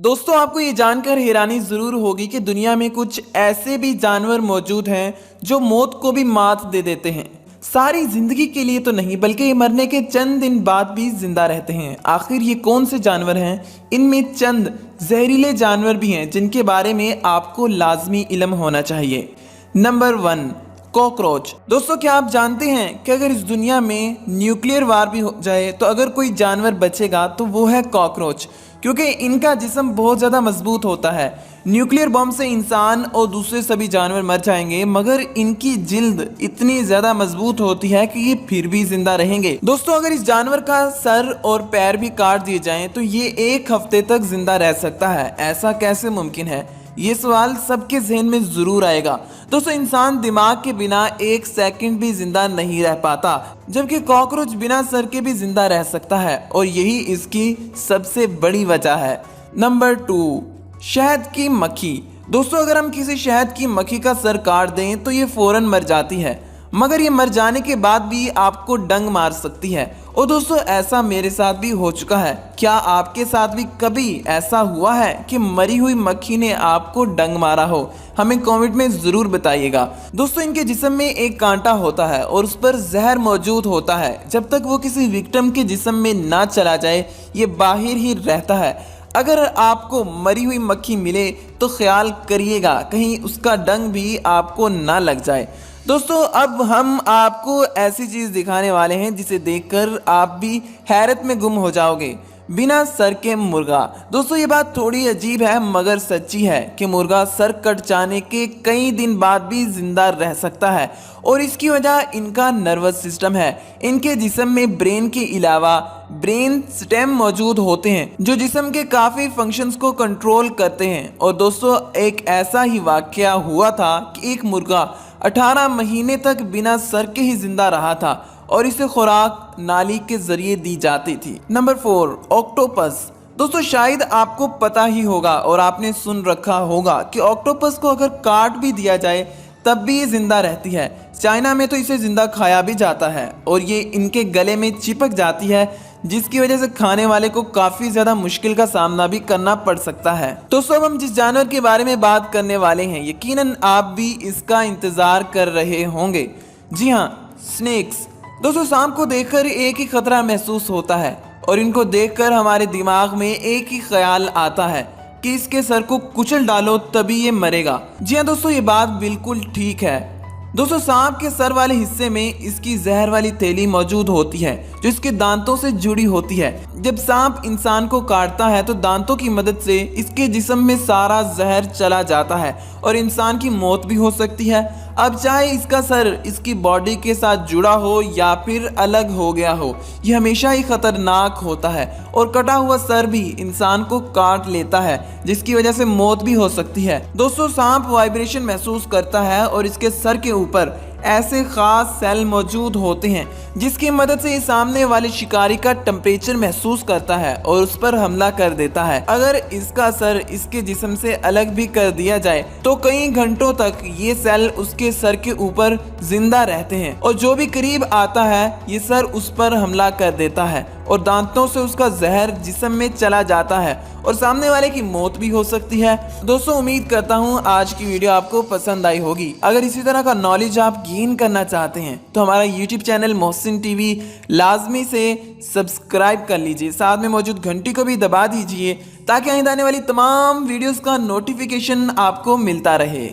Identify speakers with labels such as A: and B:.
A: दोस्तों आपको ये जानकर हैरानी जरूर होगी कि दुनिया में कुछ ऐसे भी जानवर मौजूद हैं जो मौत को भी मात दे देते हैं। सारी जिंदगी के लिए तो नहीं बल्कि ये मरने के चंद दिन बाद भी जिंदा रहते हैं। आखिर ये कौन से जानवर हैं? इनमें चंद जहरीले जानवर भी हैं जिनके बारे में आपको लाजमी इल्म होना चाहिए। Number 1, cockroach. दोस्तों क्या आप जानते हैं कि अगर इस दुनिया में न्यूक्लियर वार भी हो जाए तो अगर कोई जानवर बचेगा तो वो है कॉकरोच, क्योंकि इनका जिस्म बहुत ज़्यादा मजबूत होता है। न्यूक्लियर बम से इंसान और दूसरे सभी जानवर मर जाएंगे, मगर इनकी जिल्द इतनी ज़्यादा मजबूत होती है कि ये फिर भी जिंदा रहेंगे। दोस्तों अगर इस जानवर का सर और पैर भी काट दिए जाएं तो ये 1 हफ्ते तक जिंदा रह सकता है। ऐसा कैसे मुमकिन है? ये सवाल सबके जहन में जरूर आएगा। दोस्तों इंसान दिमाग के बिना 1 सेकंड भी जिंदा नहीं रह पाता, जबकि कॉकरोच बिना सर के भी जिंदा रह सकता है और यही इसकी सबसे बड़ी वजह है। नंबर 2, शहद की मक्खी। दोस्तों अगर हम किसी शहद की मक्खी का सर काट दें तो ये फौरन मर जाती है, मगर ये मर जाने के बाद भी आपको डंग मार सकती है। और दोस्तों ऐसा मेरे साथ भी हो चुका है। क्या आपके साथ भी कभी ऐसा हुआ है कि मरी हुई मक्खी ने आपको डंग मारा हो? हमें कमेंट में ज़रूर बताइएगा। दोस्तों इनके जिस्म में एक कांटा होता है और उस पर जहर मौजूद होता है। जब तक वो किसी विक्टिम के जिस्म में ना चला जाए ये बाहर ही रहता है। अगर आपको मरी हुई मक्खी मिले तो ख्याल करिएगा कहीं उसका डंग भी आपको ना लग जाए। दोस्तों अब हम आपको ऐसी चीज़ दिखाने वाले हैं जिसे देखकर आप भी हैरत में गुम हो जाओगे। बिना सर के मुर्गा। दोस्तों ये बात थोड़ी अजीब है मगर सच्ची है कि मुर्गा सर कट जाने के कई दिन बाद भी जिंदा रह सकता है, और इसकी वजह इनका नर्वस सिस्टम है। इनके जिस्म में ब्रेन के अलावा ब्रेन स्टेम मौजूद होते हैं जो जिस्म के काफ़ी फंक्शंस को कंट्रोल करते हैं। और दोस्तों एक ऐसा ही वाकया हुआ था कि एक मुर्गा 18 महीने तक बिना सर के ही जिंदा रहा था और इसे खुराक नाली के जरिए दी जाती थी। Number 4, octopus. दोस्तों शायद आपको पता ही होगा और आपने सुन रखा होगा कि ऑक्टोपस को अगर काट भी दिया जाए तब भी ये जिंदा रहती है। चाइना में तो इसे जिंदा खाया भी जाता है और ये इनके गले में चिपक जाती है, जिसकी वजह से खाने वाले को काफ़ी ज़्यादा मुश्किल का सामना भी करना पड़ सकता है। दोस्तों अब हम जिस जानवर के बारे में बात करने वाले हैं यकीनन आप भी इसका इंतज़ार कर रहे होंगे। जी हाँ, स्नेक्स। दोस्तों सांप को देखकर एक ही खतरा महसूस होता है और इनको देखकर हमारे दिमाग में एक ही ख्याल आता है कि इसके सर को कुचल डालो तभी ये मरेगा। जी हाँ दोस्तों ये बात बिल्कुल ठीक है। दोस्तों सांप के सर वाले हिस्से में इसकी जहर वाली थैली मौजूद होती है जो इसके दांतों से जुड़ी होती है। जब सांप इंसान को काटता है तो दांतों की मदद से इसके जिस्म में सारा जहर चला जाता है और इंसान की मौत भी हो सकती है। अब चाहे इसका सर इसकी बॉडी के साथ जुड़ा हो या फिर अलग हो गया हो, यह हमेशा ही खतरनाक होता है और कटा हुआ सर भी इंसान को काट लेता है जिसकी वजह से मौत भी हो सकती है। दोस्तों सांप वाइब्रेशन महसूस करता है और इसके सर के ऊपर ऐसे खास सेल मौजूद होते हैं जिसकी मदद से ये सामने वाले शिकारी का टेम्परेचर महसूस करता है और उस पर हमला कर देता है। अगर इसका सर इसके जिस्म से अलग भी कर दिया जाए तो कई घंटों तक ये सेल उसके सर के ऊपर जिंदा रहते हैं और जो भी करीब आता है ये सर उस पर हमला कर देता है और दांतों से उसका जहर जिस्म में चला जाता है और सामने वाले की मौत भी हो सकती है। दोस्तों उम्मीद करता हूँ आज की वीडियो आपको पसंद आई होगी। अगर इसी तरह का नॉलेज आप गेन करना चाहते हैं तो हमारा यूट्यूब चैनल मोहसिन टीवी लाजमी से सब्सक्राइब कर लीजिए, साथ में मौजूद घंटी को भी दबा दीजिए ताकि आने वाली तमाम वीडियोस का नोटिफिकेशन आपको मिलता रहे।